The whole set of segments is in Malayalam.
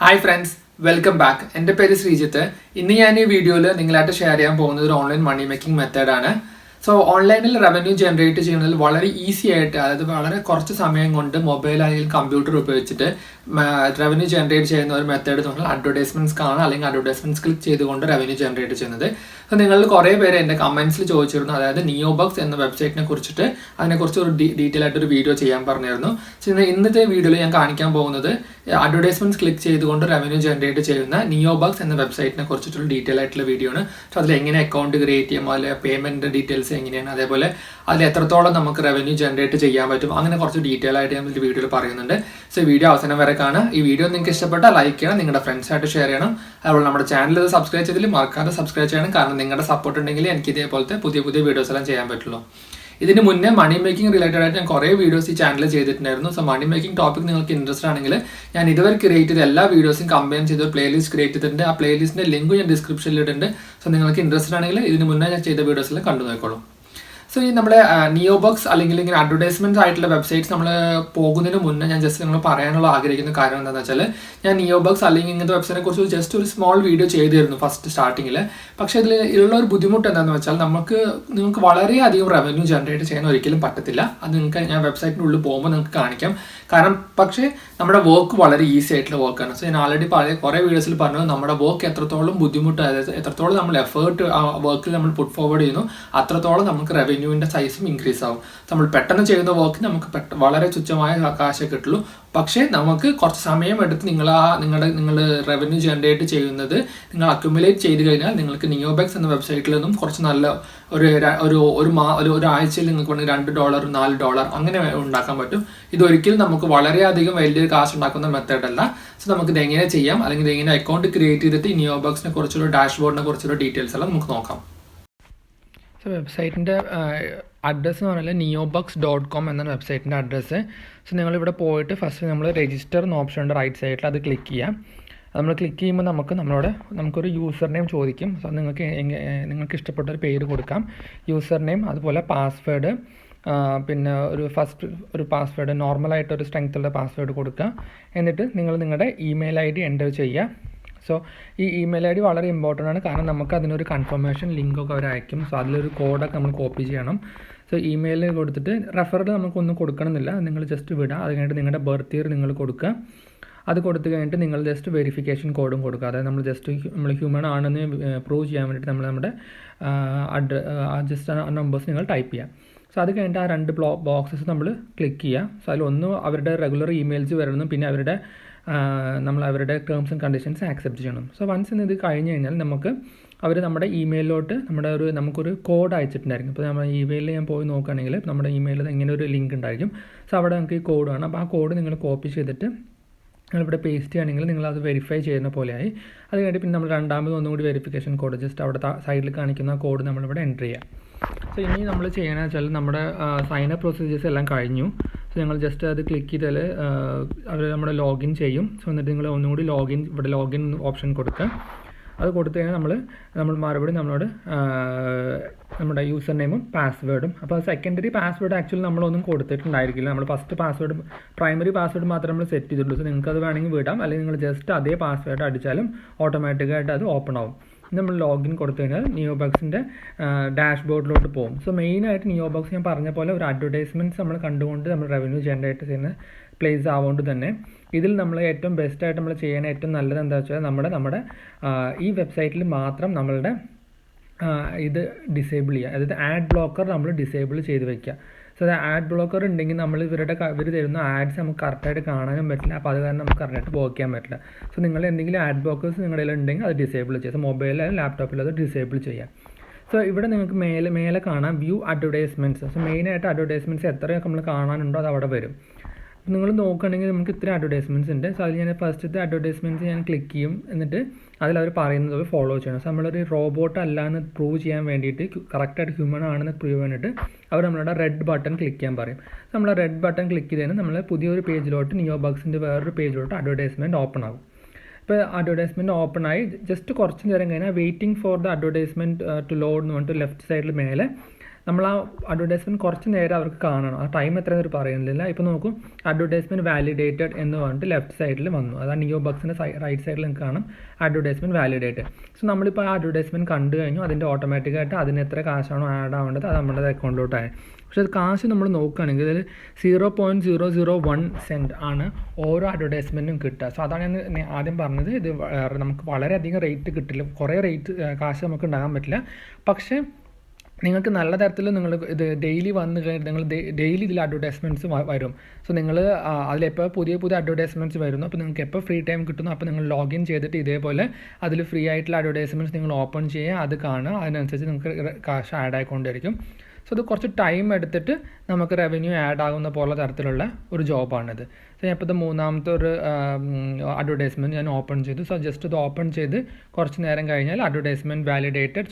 Hi friends, welcome back. എൻ്റെ പേര് ശ്രീജിത്ത്. ഇന്ന് ഞാൻ ഈ വീഡിയോയിൽ നിങ്ങളായിട്ട് ഷെയർ ചെയ്യാൻ പോകുന്നത് ഒരു ഓൺലൈൻ മണി മേക്കിംഗ് മെത്തേഡാണ്. സോ ഓൺലൈനിൽ റവന്യൂ ജനറേറ്റ് ചെയ്യുന്നതിൽ വളരെ ഈസി ആയിട്ട്, അതായത് വളരെ കുറച്ച് സമയം കൊണ്ട് മൊബൈൽ അല്ലെങ്കിൽ കമ്പ്യൂട്ടർ ഉപയോഗിച്ചിട്ട് റവന്യൂ ജനറേറ്റ് ചെയ്യുന്ന ഒരു മെത്തേഡ് നമ്മൾ അഡ്വർടൈസ്മെന്റ്സ് കാണാം, അല്ലെങ്കിൽ അഡ്വർടൈസ്മെന്റ്സ് ക്ലിക്ക് ചെയ്തുകൊണ്ട് റവന്യൂ ജനറേറ്റ് ചെയ്യുന്നത്. സോ നിങ്ങളിൽ കുറേ പേര് എൻ്റെ കമന്റ്സിൽ ചോദിച്ചിരുന്നു, അതായത് നിയോബക്സ് എന്ന വെബ്സൈറ്റിനെ കുറിച്ചിട്ട് അതിനെക്കുറിച്ച് ഒരു ഡീറ്റെയിൽ ആയിട്ടൊരു വീഡിയോ ചെയ്യാൻ പറഞ്ഞിരുന്നു. സോ ഇന്നത്തെ വീഡിയോയിൽ ഞാൻ കാണിക്കാൻ പോകുന്നത് അഡ്വർടൈസ്മെന്റ്സ് ക്ലിക്ക് ചെയ്തുകൊണ്ട് റവന്യൂ ജനറേറ്റ് ചെയ്യുന്ന നിയോബക്സ് എന്ന വെബ്സൈറ്റിനെ കുറിച്ചിട്ടുള്ള ഡീറ്റെയിൽ ആയിട്ടുള്ള വീഡിയോ ആണ്. സോ അതിൽ എങ്ങനെ അക്കൗണ്ട് ക്രിയേറ്റ് ചെയ്യാം, അതിലെ പേയ്മെന്റ് ഡീറ്റെയിൽസ് എങ്ങനെയാണ്, അതേപോലെ അതിൽ എത്രത്തോളം നമുക്ക് റവന്യൂ ജനറേറ്റ് ചെയ്യാൻ പറ്റും, അങ്ങനെ കുറച്ച് ഡീറ്റെയിൽ ആയിട്ട് ഞാൻ ഈ വീഡിയോയിൽ പറയുന്നുണ്ട്. സോ വീഡിയോ അവസാനം വരെ കാണാം. ഈ വീഡിയോ നിങ്ങൾക്ക് ഇഷ്ടപ്പെട്ടാൽ ലൈക്ക് ചെയ്യണം, നിങ്ങളുടെ ഫ്രണ്ട്സായിട്ട് ഷെയർ ചെയ്യണം. അതുപോലെ നമ്മുടെ ചാനൽ സബ്സ്ക്രൈബ് ചെയ്തില്ല മറക്കാതെ സബ്സ്ക്രൈബ് ചെയ്യണം, കാരണം നിങ്ങളുടെ സപ്പോർട്ട് ഉണ്ടെങ്കിൽ എനിക്ക് ഇതേപോലത്തെ പുതിയ വീഡിയോസ് എല്ലാം ചെയ്യാൻ പറ്റുള്ളൂ. ഇതിന് മുന്നേ മണി മേക്കിംഗ് റിലേറ്റഡ് ആയിട്ട് ഞാൻ കുറേ വീഡിയോസ് ഈ ചാനലിൽ ചെയ്തിട്ടുണ്ടായിരുന്നു. സോ മണി മേക്കിംഗ് ടോപ്പിക് നിങ്ങൾക്ക് ഇൻട്രസ്റ്റ് ആണെങ്കിൽ ഞാൻ ഇതുവരെ ക്രിയേറ്റ് ചെയ്ത എല്ലാ വീഡിയോസും കമ്പൈൻ ചെയ്ത ഒരു പ്ലേലിസ്റ്റ് ക്രിയേറ്റ് ചെയ്തിട്ടുണ്ട്. ആ പ്ലേലിസ്റ്റിന്റെ ലിങ്ക് ഞാൻ ഡിസ്ക്രിപ്ഷനിൽ ഇടുന്നുണ്ട്. സോ നിങ്ങൾക്ക് ഇൻട്രസ്റ്റ് ആണെങ്കിൽ ഇതിന് മുന്നേ ഞാൻ ചെയ്ത വീഡിയോസെല്ലാം കണ്ടു നോക്കോളൂ. സോ ഈ നമ്മുടെ നിയോബക്സ് അല്ലെങ്കിൽ ഇങ്ങനെ അഡ്വർടൈസ്മെന്റ് ആയിട്ടുള്ള വെബ്സൈറ്റ്സ് നമ്മൾ പോകുന്നതിന് മുന്നേ ഞാൻ ജസ്റ്റ് നിങ്ങൾ പറയാനുള്ള ആഗ്രഹിക്കുന്ന കാര്യം എന്താണെന്ന് വെച്ചാൽ, ഞാൻ നിയോബക്സ് അല്ലെങ്കിൽ ഇങ്ങനത്തെ വെബ്സൈറ്റിനെ കുറിച്ച് ജസ്റ്റ് ഒരു സ്മോൾ വീഡിയോ ചെയ്തിരുന്നു ഫസ്റ്റ് സ്റ്റാർട്ടിങ്ങിൽ. പക്ഷേ ഇതിൽ ഉള്ള ഒരു ബുദ്ധിമുട്ട് എന്താണെന്ന് വെച്ചാൽ, നിങ്ങൾക്ക് വളരെയധികം റവന്യൂ ജനറേറ്റ് ചെയ്യാൻ ഒരിക്കലും പറ്റത്തില്ല. അത് നിങ്ങൾക്ക് ഞാൻ വെബ്സൈറ്റിൻ്റെ ഉള്ളിൽ പോകുമ്പോൾ നിങ്ങൾക്ക് കാണിക്കാം. പക്ഷേ നമ്മുടെ വർക്ക് വളരെ ഈസി ആയിട്ടുള്ള വർക്കാണ്. സോ ഞാൻ ഓൾറെഡി കുറേ വീഡിയോസിൽ പറഞ്ഞത് നമ്മുടെ വർക്ക് എത്രത്തോളം ബുദ്ധിമുട്ട്, അതായത് എത്രത്തോളം നമ്മൾ എഫേർട്ട് ആ വർക്കിൽ നമ്മൾ പുട്ട് ഫോർവേഡ് ചെയ്യുന്നു, അത്രത്തോളം നമുക്ക് റവന്യൂവിൻ്റെ സൈസും ഇൻക്രീസ് ആവും. നമ്മൾ പെട്ടെന്ന് ചെയ്യുന്ന വർക്ക് നമുക്ക് വളരെ തുച്ഛമായ കാശേ കിട്ടുള്ളൂ. പക്ഷേ നമുക്ക് കുറച്ച് സമയം എടുത്ത് നിങ്ങൾ റവന്യൂ ജനറേറ്റ് ചെയ്യുന്നത് നിങ്ങൾ അക്യുമുലേറ്റ് ചെയ്ത് കഴിഞ്ഞാൽ നിങ്ങൾക്ക് നിയോബക്സ് എന്ന വെബ്സൈറ്റിൽ നിന്നും കുറച്ച് നല്ല ഒരാഴ്ചയിൽ നിങ്ങൾക്ക് വേണമെങ്കിൽ $2, $4 അങ്ങനെ ഉണ്ടാക്കാൻ പറ്റും. ഇതൊരിക്കലും നമുക്ക് വളരെയധികം വലിയൊരു കാശ് ഉണ്ടാക്കുന്ന മെത്തേഡല്ല. സോ നമുക്കിത് എങ്ങനെ ചെയ്യാം, അല്ലെങ്കിൽ എങ്ങനെ അക്കൗണ്ട് ക്രിയേറ്റ് ചെയ്തിട്ട് ഈ നിയോബക്സിനെ കുറിച്ചുള്ള ഡാഷ്ബോർഡിനെ കുറിച്ചുള്ള ഡീറ്റെയിൽസ് എല്ലാം നമുക്ക് നോക്കാം. സോ വെബ്സൈറ്റിൻ്റെ അഡ്രസ്സ് എന്ന് പറഞ്ഞാൽ neobux.com എന്നാണ് വെബ്സൈറ്റിൻ്റെ അഡ്രസ്സ്. സോ നിങ്ങളിവിടെ പോയിട്ട് ഫസ്റ്റ് നമ്മൾ രജിസ്റ്റർ എന്ന ഓപ്ഷൻ ഉണ്ട് റൈറ്റ് സൈഡിൽ, അത് ക്ലിക്ക് ചെയ്യാം. നമ്മൾ ക്ലിക്ക് ചെയ്യുമ്പോൾ നമുക്കൊരു യൂസർ നെയിം ചോദിക്കും. സോ നിങ്ങൾക്ക് ഇഷ്ടപ്പെട്ട ഒരു പേര് കൊടുക്കാം, യൂസർ നെയിം, അതുപോലെ പാസ്വേഡ്, പിന്നെ ഒരു പാസ്വേഡ് നോർമലായിട്ടൊരു സ്ട്രെങ്ത്തുള്ള പാസ്വേഡ് കൊടുക്കുക. എന്നിട്ട് നിങ്ങൾ നിങ്ങളുടെ ഇമെയിൽ ID എൻ്റർ ചെയ്യുക. സോ ഈ ഇമെയിൽ ID വളരെ ഇമ്പോർട്ടൻ്റ് ആണ്, കാരണം നമുക്ക് അതിനൊരു കൺഫർമേഷൻ ലിങ്കൊക്കെ അവർ അയക്കും. സോ അതിലൊരു കോഡൊക്കെ നമ്മൾ കോപ്പി ചെയ്യണം. സോ ഇമെയിലിൽ കൊടുത്തിട്ട് റെഫറൽ നമുക്കൊന്നും കൊടുക്കണമെന്നില്ല, നിങ്ങൾ ജസ്റ്റ് വിടുക. അത് കഴിഞ്ഞിട്ട് നിങ്ങളുടെ ബർത്ത് ഇയർ നിങ്ങൾ കൊടുക്കുക. അത് കൊടുത്തു കഴിഞ്ഞിട്ട് നിങ്ങൾ ജസ്റ്റ് വെരിഫിക്കേഷൻ കോഡും കൊടുക്കുക. അതായത് നമ്മൾ ഹ്യൂമൻ ആണെന്ന് പ്രൂവ് ചെയ്യാൻ വേണ്ടിയിട്ട് നമ്മുടെ ജസ്റ്റ് നമ്പേഴ്സ് നിങ്ങൾ ടൈപ്പ് ചെയ്യുക. സോ അത് കഴിഞ്ഞിട്ട് ആ 2 ബോക്സസ് നമ്മൾ ക്ലിക്ക് ചെയ്യുക. സോ അതിലൊന്ന് അവരുടെ റെഗുലർ ഇമെയിൽസ് വരണം, പിന്നെ അവരുടെ ടേംസ് ആൻഡ് കണ്ടീഷൻസ് ആക്സെപ്റ്റ് ചെയ്യണം. സോ വൺസ് ഇത് കഴിഞ്ഞ് കഴിഞ്ഞാൽ അവർ നമ്മുടെ ഇമെയിലിലോട്ട് നമുക്കൊരു കോഡ് അയച്ചിട്ടുണ്ടായിരിക്കും. ഇപ്പോൾ നമ്മുടെ ഇമെയിലിൽ ഞാൻ പോയി നോക്കുകയാണെങ്കിൽ നമ്മുടെ ഇമെയിലിൽ ഇങ്ങനെ ഒരു ലിങ്ക് ഉണ്ടായിരിക്കും. സോ അവിടെ നമുക്ക് ഈ കോഡ് വേണം. അപ്പോൾ ആ കോഡ് നിങ്ങൾ കോപ്പി ചെയ്തിട്ട് നിങ്ങളിവിടെ പേസ്റ്റ് ചെയ്യുകയാണെങ്കിൽ നിങ്ങളത് വെരിഫൈ ചെയ്യുന്ന പോലെയായി. അത് കഴിഞ്ഞിട്ട് പിന്നെ നമ്മൾ ഒന്നും കൂടി വെരിഫിക്കേഷൻ കോഡ് ജസ്റ്റ് അവിടെ സൈഡിൽ കാണിക്കുന്ന കോഡ് നമ്മളിവിടെ എൻ്റർ ചെയ്യുക. സോ ഇനി നമ്മൾ ചെയ്യണമെന്ന് വെച്ചാൽ നമ്മുടെ സൈനപ്പ് പ്രൊസീജിയേഴ്സ് എല്ലാം കഴിഞ്ഞു. സോ ഞങ്ങൾ ജസ്റ്റ് അത് ക്ലിക്ക് ചെയ്താൽ അവർ നമ്മുടെ ലോഗിൻ ചെയ്യും. സോ എന്നിട്ട് നിങ്ങൾ ഒന്നുകൂടി ഇവിടെ ലോഗിൻ ഓപ്ഷൻ കൊടുക്കുക. അത് കൊടുത്തു കഴിഞ്ഞാൽ നമ്മൾ മറുപടി നമ്മുടെ യൂസർ നെയിമും പാസ്വേഡും. അപ്പോൾ സെക്കൻഡറി പാസ്വേഡ് ആക്ച്വലി നമ്മളൊന്നും കൊടുത്തിട്ടുണ്ടായിരിക്കില്ല. നമ്മൾ ഫസ്റ്റ് പ്രൈമറി പാസ്വേഡ് മാത്രമേ നമ്മൾ സെറ്റ് ചെയ്തിട്ടുള്ളൂ. സോ നിങ്ങൾക്ക് അത് വേണമെങ്കിൽ വിടാം, അല്ലെങ്കിൽ നിങ്ങൾ ജസ്റ്റ് അതേ പാസ്വേഡ് അടിച്ചാലും ഓട്ടോമാറ്റിക്കായിട്ട് അത് ഓപ്പൺ ആവും. നമ്മൾ ലോഗിൻ കൊടുത്തു കഴിഞ്ഞാൽ നിയോബക്സിൻ്റെ ഡാഷ്ബോർഡിലോട്ട് പോകും. സോ മെയിനായിട്ട് നിയോബക്സ് ഞാൻ പറഞ്ഞ പോലെ ഒരു അഡ്വർടൈസ്മെൻറ്റ്സ് നമ്മൾ കണ്ടുകൊണ്ട് നമ്മൾ റവന്യൂ ജനറേറ്റ് ചെയ്യുന്ന പ്ലേസ് ആവുകൊണ്ട് തന്നെ ഇതിൽ നമ്മൾ ഏറ്റവും ബെസ്റ്റായിട്ട് നമ്മൾ ചെയ്യാൻ ഏറ്റവും നല്ലത് എന്താ വെച്ചാൽ നമ്മുടെ ഈ വെബ്സൈറ്റിൽ മാത്രം നമ്മളുടെ ഇത് ഡിസേബിൾ ചെയ്യുക. അതായത് ആഡ് ബ്ലോക്കർ നമ്മൾ ഡിസേബിൾ ചെയ്ത് വെക്കുക. സോ അത് ആഡ് ബ്ലോക്കർ ഉണ്ടെങ്കിൽ ഇവർ തരുന്ന ആഡ്സ് നമുക്ക് കറക്റ്റായിട്ട് കാണാനും പറ്റില്ല. അപ്പോൾ അത് കാരണം നമുക്ക് കറക്റ്റായിട്ട് വർക്ക് ചെയ്യാൻ പറ്റില്ല. സോ നിങ്ങൾ എന്തെങ്കിലും ആഡ് ബ്ലോക്കേഴ്സ് നിങ്ങളുടെ കയ്യിൽ ഉണ്ടെങ്കിൽ അത് ഡിസേബിൾ ചെയ്യുക. സോ മൊബൈലിലും ലാപ്ടോപ്പിലും അത് ഡിസേബിൾ ചെയ്യാം. സോ ഇവിടെ നിങ്ങൾക്ക് മേലെ കാണാം വ്യൂ അഡ്വർടൈസ്മെൻറ്റ്സ്. സോ മെയിനായിട്ട് അഡ്വർടൈസ്മെൻറ്റ്സ് എത്രയൊക്കെ നമ്മൾ കാണാനുണ്ടോ അത് അവിടെ വരും. നിങ്ങൾ നോക്കുകയാണെങ്കിൽ നമുക്ക് ഇത്ര അഡ്വർടൈസ്മെൻറ്റ്സ് ഉണ്ട്. സോ അതിൽ ഞാൻ ഫസ്റ്റത്തെ അഡ്വർടൈസ്മെൻറ്റ്സ് ഞാൻ ക്ലിക്ക് ചെയ്യും. എന്നിട്ട് അതിലവർ പറയുന്നത് ഫോളോ ചെയ്യണം. സോ നമ്മളൊരു റോബോട്ട് അല്ല എന്ന് പ്രൂവ് ചെയ്യാൻ വേണ്ടിയിട്ട്, കറക്റ്റായിട്ട് ഹ്യൂമൻ ആണെന്ന് പ്രൂവ് വേണ്ടിയിട്ട് അവർ നമ്മളുടെ റെഡ് ബട്ടൺ ക്ലിക്ക് ചെയ്യാൻ പറയും. നമ്മൾ ആ റെഡ് ബട്ടൺ ക്ലിക്ക് ചെയ്തതിന് നമ്മൾ പുതിയൊരു പേജിലോട്ട് നിയോബക്സിൻ്റെ വേറൊരു പേജിലോട്ട് അഡ്വർടൈസ്മെൻറ്റ് ഓപ്പൺ ആകും. ഇപ്പോൾ അഡ്വർടൈസ്മെൻറ്റ് ഓപ്പൺ ആയി ജസ്റ്റ് കുറച്ച് നേരം കഴിഞ്ഞാൽ waiting for the advertisement to load എന്ന് പറഞ്ഞിട്ട് ലെഫ്റ്റ് സൈഡിൽ മേലെ നമ്മൾ ആ അഡ്വർടൈസ്മെൻറ്റ് കുറച്ച് നേരം അവർക്ക് കാണണം. ആ ടൈം എത്രയെന്ന് പറയുന്നില്ല. ഇപ്പോൾ നോക്കും, അഡ്വർടൈസ്മെൻറ്റ് വാലിഡേറ്റഡ് എന്ന് പറഞ്ഞിട്ട് ലെഫ്റ്റ് സൈഡിൽ വന്നു. അതാണ് നിയോ ബക്സിൻ്റെ റൈറ്റ് സൈഡിൽ നിങ്ങൾക്ക് കാണാം അഡ്വർടൈസ്മെൻറ്റ് വാലിഡേറ്റഡ്. സോ നമ്മളിപ്പോൾ ആ അഡ്വർടൈസ്മെൻറ്റ് കണ്ടു കഴിഞ്ഞു, അതിൻ്റെ ഓട്ടോമാറ്റിക്കായിട്ട് അതിന് എത്ര കാശാണോ ആഡ് ആവേണ്ടത് അത് നമ്മുടെ അക്കൗണ്ടിലോട്ടായി. പക്ഷേ അത് കാശ് നമ്മൾ നോക്കുകയാണെങ്കിൽ അതിൽ 0.001 ആണ് ഓരോ അഡ്വർടൈസ്മെൻറ്റും കിട്ടുക. സോ അതാണ് ഞാൻ ആദ്യം പറഞ്ഞത്, ഇത് നമുക്ക് വളരെയധികം റേറ്റ് കിട്ടില്ല, കുറേ കാശ് നമുക്ക് ഉണ്ടാകാൻ പറ്റില്ല. പക്ഷേ നിങ്ങൾക്ക് നല്ല തരത്തിൽ നിങ്ങൾ ഇത് ഡെയിലി വന്ന് കഴിഞ്ഞാൽ നിങ്ങൾ ഡെയിലി ഇതിൽ അഡ്വർടൈസ്മെൻറ്റ്സ് വരും. സോ നിങ്ങൾ അതിലെപ്പോൾ പുതിയ അഡ്വർടൈസ്മെൻറ്റ്സ് വരുന്നു, അപ്പോൾ നിങ്ങൾക്ക് എപ്പോൾ ഫ്രീ ടൈം കിട്ടുന്നു അപ്പോൾ നിങ്ങൾ ലോഗിൻ ചെയ്തിട്ട് ഇതേപോലെ അതിൽ ഫ്രീ ആയിട്ടുള്ള അഡ്വർടൈസ്മെൻറ്റ്സ് നിങ്ങൾ ഓപ്പൺ ചെയ്യുക, അത് കാണുക, അതിനനുസരിച്ച് നിങ്ങൾക്ക് കാശ് ആഡ് ആയിക്കൊണ്ടിരിക്കും. സോ അത് കുറച്ച് ടൈം എടുത്തിട്ട് നമുക്ക് റവന്യൂ ആഡ് ആകുന്ന പോലെ തരത്തിലുള്ള ഒരു ജോബാണിത്. സോ ഞാൻ ഇപ്പോൾ ഇത് മൂന്നാമത്തെ ഒരു അഡ്വർടൈസ്മെൻറ്റ് ഞാൻ ഓപ്പൺ ചെയ്തു. സോ ജസ്റ്റ് ഇത് ഓപ്പൺ ചെയ്ത് കുറച്ച് നേരം കഴിഞ്ഞാൽ അഡ്വർടൈസ്മെൻറ്റ് വാലിഡേറ്റഡ്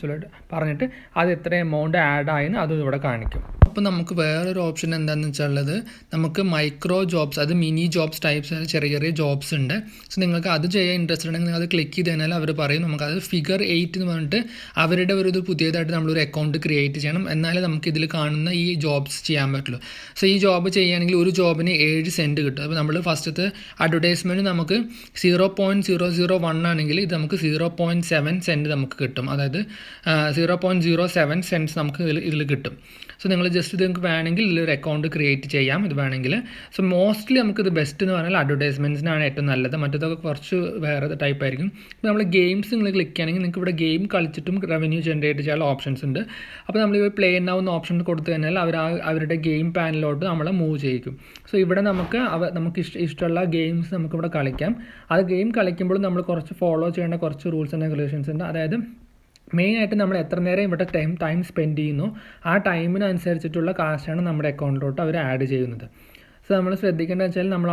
പറഞ്ഞിട്ട് അത് എത്ര എമൗണ്ട് ആഡ് ആയെന്ന് അതും ഇവിടെ കാണിക്കും. അപ്പോൾ നമുക്ക് വേറൊരു ഓപ്ഷൻ എന്താണെന്ന് വെച്ചാൽ നമുക്ക് മൈക്രോ ജോബ്സ്, അത് മിനി ജോബ്സ് ടൈപ്സ്, ചെറിയ ജോബ്സ് ഉണ്ട്. സോ നിങ്ങൾക്ക് അത് ചെയ്യാൻ ഇൻട്രസ്റ്റഡ് ഉണ്ടെങ്കിൽ നിങ്ങൾ അത് ക്ലിക്ക് ചെയ്ത് കഴിഞ്ഞാൽ അവർ പറയും നമുക്കത് ഫിഗർ 8 എന്ന് പറഞ്ഞിട്ട് അവരുടെ ഒരു പുതിയതായിട്ട് നമ്മളൊരു അക്കൗണ്ട് ക്രിയേറ്റ് ചെയ്യണം, എന്നാലേ നമുക്ക് ഇതിൽ കാണുന്ന ഈ ജോബ്സ് ചെയ്യാൻ പറ്റുള്ളൂ. സോ ഈ ജോബ് ചെയ്യുകയാണെങ്കിൽ ഒരു ജോബിന് 7 സെൻറ്റ് കിട്ടും. അപ്പോൾ നമ്മൾ ഫസ്റ്റത്തെ അഡ്വർടൈസ്മെൻറ്റ് നമുക്ക് 0.001 ആണെങ്കിൽ ഇത് നമുക്ക് 0.7 സെൻറ്റ് നമുക്ക് കിട്ടും. അതായത് 0.07 സെൻറ്റ്സ് നമുക്ക് ഇതിൽ കിട്ടും. സോ നിങ്ങൾ ജസ്റ്റ് ഇത് നിങ്ങൾക്ക് വേണമെങ്കിൽ ഇതിലൊരു അക്കൗണ്ട് ക്രിയേറ്റ് ചെയ്യാം ഇത് വേണമെങ്കിൽ. സോ മോസ്റ്റ്ലി നമുക്കിത് ബെസ്റ്റ് എന്ന് പറഞ്ഞാൽ അഡ്വർടൈസ്മെൻറ്റ്സിനാണ് ഏറ്റവും നല്ലത്. മറ്റേതൊക്കെ കുറച്ച് വേറെ ടൈപ്പ് ആയിരിക്കും. ഇപ്പോൾ നമ്മൾ ഗെയിംസ് നിങ്ങൾ ക്ലിക്ക് ചെയ്യുകയാണെങ്കിൽ നിങ്ങൾക്ക് ഇവിടെ ഗെയിം കളിച്ചിട്ടും റവന്യൂ ജനറേറ്റ് ചെയ്യാനുള്ള ഓപ്ഷൻസ് ഉണ്ട്. അപ്പോൾ നമ്മൾ ഈ പ്ലേ നൗ എന്ന ഓപ്ഷൻ കൊടുത്തു കഴിഞ്ഞാൽ അവരുടെ ഗെയിം പാനലിലോട്ട് നമ്മളെ മൂവ് ചെയ്യിക്കും. സോ ഇവിടെ നമുക്ക് ഇഷ്ടമുള്ള ഗെയിംസ് നമുക്കിവിടെ കളിക്കാം. അത് ഗെയിം കളിക്കുമ്പോൾ നമ്മൾ കുറച്ച് ഫോളോ ചെയ്യേണ്ട കുറച്ച് റൂൾസ് ആൻഡ് റെഗുലേഷൻസ് ഉണ്ട്. അതായത് മെയിനായിട്ട് നമ്മൾ എത്ര നേരം ഇവിടെ ടൈം സ്പെൻഡ് ചെയ്യുന്നു ആ ടൈമിനനുസരിച്ചിട്ടുള്ള കാശാണ് നമ്മുടെ അക്കൗണ്ടിലോട്ട് അവർ ആഡ് ചെയ്യുന്നത്. സോ നമ്മൾ ശ്രദ്ധിക്കേണ്ടത് വെച്ചാൽ നമ്മൾ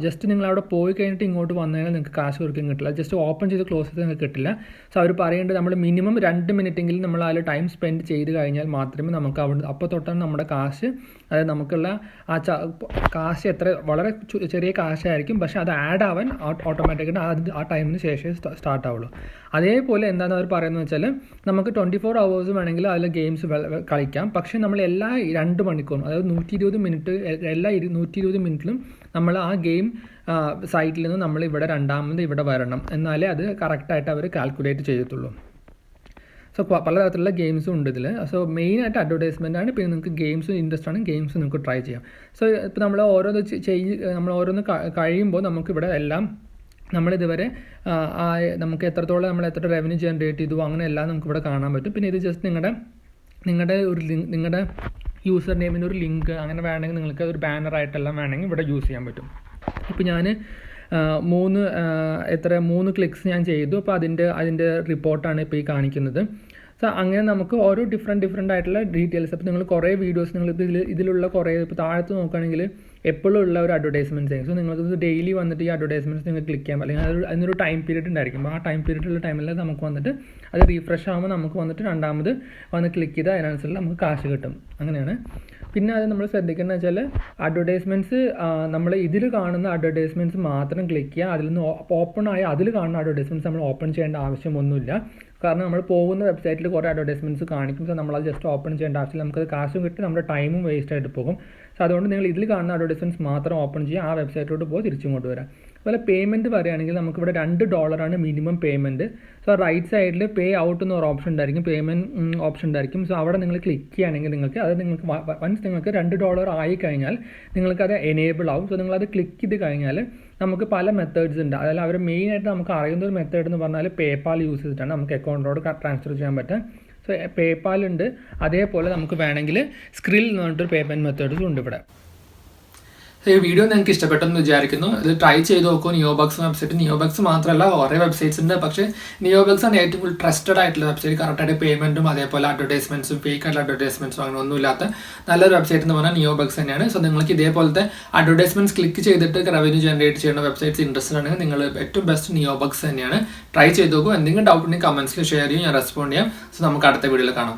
ജസ്റ്റ് നിങ്ങൾ അവിടെ പോയി കഴിഞ്ഞിട്ട് ഇങ്ങോട്ട് വന്നു കഴിഞ്ഞാൽ നിങ്ങൾക്ക് കാശ് ഒരിക്കലും കിട്ടില്ല. ജസ്റ്റ് ഓപ്പൺ ചെയ്ത് ക്ലോസ് ചെയ്ത് നിങ്ങൾക്ക് കിട്ടില്ല. സോ അവർ പറയേണ്ടത് നമ്മൾ മിനിമം 2 മിനിറ്റെങ്കിലും നമ്മൾ അതിൽ ടൈം സ്പെൻഡ് ചെയ്ത് കഴിഞ്ഞാൽ മാത്രമേ നമുക്ക് അവിടെ അപ്പോൾ തൊട്ടാണ് നമ്മുടെ കാശ്, അതായത് നമുക്കുള്ള കാശ് വളരെ ചെറിയ കാശായിരിക്കും, പക്ഷേ അത് ആഡ് ആവാൻ ഓട്ടോമാറ്റിക്കായിട്ട് ആ ടൈമിന് ശേഷമേ സ്റ്റാർട്ട് ആവുള്ളൂ. അതേപോലെ എന്താണെന്ന് അവർ പറയുന്നത് വെച്ചാൽ നമുക്ക് 24 hours വേണമെങ്കിൽ അതിൽ ഗെയിംസ് കളിക്കാം. പക്ഷേ നമ്മൾ എല്ലാ 2 മണിക്കൂറും, അതായത് 120 മിനിറ്റ്, എല്ലാ 120 മിനിറ്റിലും നമ്മൾ ആ ഗെയിം സൈറ്റിൽ നിന്ന് നമ്മൾ രണ്ടാമത് ഇവിടെ വരണം, എന്നാലേ അത് കറക്റ്റായിട്ട് അവർ കാൽക്കുലേറ്റ് ചെയ്യത്തുള്ളൂ. സോ പലതരത്തിലുള്ള ഗെയിംസും ഉണ്ട് ഇതിൽ. സോ മെയിനായിട്ട് അഡ്വർടൈസ്മെൻ്റ് ആണ്. പിന്നെ നിങ്ങൾക്ക് ഗെയിംസ് ഇൻട്രസ്റ്റ് ആണ്, ഗെയിംസ് നിങ്ങൾക്ക് ട്രൈ ചെയ്യാം. സോ ഇപ്പോൾ നമ്മൾ ഓരോന്ന് കഴിയുമ്പോൾ നമുക്കിവിടെ എല്ലാം നമ്മളിതുവരെ നമുക്ക് എത്ര റവന്യൂ ജനറേറ്റ് ചെയ്തു അങ്ങനെ എല്ലാം നമുക്കിവിടെ കാണാൻ പറ്റും. പിന്നെ ഇത് ജസ്റ്റ് നിങ്ങളുടെ യൂസർ നെയിമിന് ഒരു ലിങ്ക് അങ്ങനെ വേണമെങ്കിൽ നിങ്ങൾക്ക് ഒരു ബാനറായിട്ടെല്ലാം വേണമെങ്കിൽ ഇവിടെ യൂസ് ചെയ്യാൻ പറ്റും. ഇപ്പോൾ ഞാൻ 3 ക്ലിക്സ് ഞാൻ ചെയ്തു. അപ്പോൾ അതിൻ്റെ റിപ്പോർട്ടാണ് ഇപ്പോൾ ഈ കാണിക്കുന്നത്. സോ അങ്ങനെ നമുക്ക് ഓരോ ഡിഫറെൻ്റ് ആയിട്ടുള്ള ഡീറ്റെയിൽസ്. അപ്പോൾ നിങ്ങൾ കുറേ വീഡിയോസ് ഇതിലുള്ള കുറേ ഇപ്പോൾ താഴത്ത് നോക്കുകയാണെങ്കിൽ എപ്പോഴും ഉള്ള ഒരു അഡ്വർടൈസ്മെൻറ്റ്സ് ആയിരിക്കും. സോ നിങ്ങൾക്ക് ഡെയിലി വന്നിട്ട് ഈ അഡ്വർടൈസ്മെൻറ്റ്സ് നിങ്ങൾക്ക് ക്ലിക്ക് ചെയ്യാം. അല്ലെങ്കിൽ അതിനൊരു ടൈം പീരീഡ് ഉണ്ടായിരിക്കും. ആ ടൈം പീരീഡിലുള്ള ടൈമിൽ നമുക്ക് വന്നിട്ട് അത് റീഫ്രഷ് ആകുമ്പോൾ നമുക്ക് വന്നിട്ട് രണ്ടാമത് വന്ന് ക്ലിക്ക് ചെയ്താൽ അതിനനുസരിച്ച് നമുക്ക് കാശ് കിട്ടും. അങ്ങനെയാണ്. പിന്നെ അത് നമ്മൾ ശ്രദ്ധിക്കുന്നത് വെച്ചാൽ അഡ്വർടൈസ്മെൻറ്റ്സ് നമ്മൾ ഇതിൽ കാണുന്ന അഡ്വർടൈസ്മെൻറ്റ്സ് മാത്രം ക്ലിക്ക് ചെയ്യുക. അതിൽ നിന്ന് ഓപ്പൺ ആയ അതിൽ കാണുന്ന അഡ്വർടൈസ്മെൻറ്റ്സ് നമ്മൾ ഓപ്പൺ ചെയ്യേണ്ട ആവശ്യമൊന്നുമില്ല. കാരണം നമ്മൾ പോകുന്ന വെബ്സൈറ്റിൽ കുറേ അഡ്വർടൈസ്മെൻറ്റ്സ് കാണിക്കും. സോ നമ്മളത് ജസ്റ്റ് ഓപ്പൺ ചെയ്യേണ്ട ആവശ്യമില്ല. നമുക്കത് കാശും കിട്ടി, നമ്മുടെ ടൈമും വേസ്റ്റ് ആയിട്ട് പോകും. സോ അതുകൊണ്ട് നിങ്ങൾ ഇതിൽ കാണുന്ന അഡ്വർടൈസ്മെൻറ്റ്സ് മാത്രം ഓപ്പൺ ചെയ്യുക, ആ വെബ്സൈറ്റിലോട്ട് പോയി തിരിച്ചും കൊണ്ടുവരാം. അതുപോലെ പേയ്മെൻറ്റ് പറയുകയാണെങ്കിൽ നമുക്കിവിടെ $2 മിനിമം പേയ്മെൻറ്റ്. സോ റൈറ്റ് സൈഡിൽ പേ ഔട്ട് എന്നൊരു ഓപ്ഷൻ ഉണ്ടായിരിക്കും, പേയ്മെൻറ്റ് ഓപ്ഷൻ ഉണ്ടായിരിക്കും. സോ അവിടെ നിങ്ങൾ ക്ലിക്ക് ചെയ്യുകയാണെങ്കിൽ നിങ്ങൾക്ക് വൺസ് നിങ്ങൾക്ക് $2 ആയി കഴിഞ്ഞാൽ നിങ്ങൾക്കത് എനേബിൾ ആവും. സോ നിങ്ങളത് ക്ലിക്ക് ചെയ്ത് കഴിഞ്ഞാൽ നമുക്ക് പല മെത്തേഡ്സ് ഉണ്ട്. അതായത് അവർ മെയിനായിട്ട് നമുക്ക് അറിയുന്ന ഒരു മെത്തേഡ് എന്ന് പറഞ്ഞാൽ പേപ്പാൽ യൂസ് ചെയ്തിട്ടാണ് നമുക്ക് അക്കൗണ്ടിലോട്ട് ട്രാൻസ്ഫർ ചെയ്യാൻ പറ്റുക. സോ പേപ്പാൽ ഉണ്ട്. അതേപോലെ നമുക്ക് വേണമെങ്കിൽ സ്ക്രിൽ എന്ന് പറഞ്ഞിട്ടൊരു പേയ്മെൻറ്റ് മെത്തേഡ്സും ഉണ്ട് ഇവിടെ. ഈ വീഡിയോ നിങ്ങൾക്ക് ഇഷ്ടപ്പെട്ടെന്ന് വിചാരിക്കുന്നു. ഇത് ട്രൈ ചെയ്ത് നോക്കൂ. നിയോബക്സ് വെബ്സൈറ്റ്, നിയോബക്സ് മാത്രമല്ല കുറേ വെബ്സൈറ്റ്സ് ഉണ്ട്. പക്ഷേ നിയോബക്സ് ആണ് ഏറ്റവും കൂടുതൽ ട്രസ്റ്റഡ് ആയിട്ടുള്ള വെബ്സൈറ്റ്. കറക്റ്റായിട്ട് പേയ്മെൻറ്റും അതേപോലെ അഡ്വർടൈസ്മെൻറ്റ്സും ഫേക്ക് ആയിട്ടുള്ള അഡ്വർടൈസ്മെൻറ്റ്സും അങ്ങനെ ഒന്നുമില്ലാത്ത നല്ലൊരു വെബ്സൈറ്റ് എന്ന് പറഞ്ഞാൽ നിയോബക്സ് തന്നെയാണ്. സോ നിങ്ങൾക്ക് ഇതേപോലത്തെ അഡ്വർടൈസ്മെൻറ്റ്സ് ക്ലിക്ക് ചെയ്തിട്ട് റവന്യൂ ജനറേറ്റ് ചെയ്യുന്ന വെബ്സൈറ്റ്സ് ഇൻട്രസ്റ്റഡ് ആണെങ്കിൽ നിങ്ങൾ ഏറ്റവും ബെസ്റ്റ് നിയോബക്സ് തന്നെയാണ്. ട്രൈ ചെയ്ത് നോക്കൂ. എന്തെങ്കിലും ഡൗട്ട് ഉണ്ടെങ്കിൽ കമൻസിൽ ഷെയർ ചെയ്യും, ഞാൻ റെസ്പോണ്ട് ചെയ്യാം. സോ നമുക്ക് അടുത്ത വീഡിയോയിൽ കാണാം.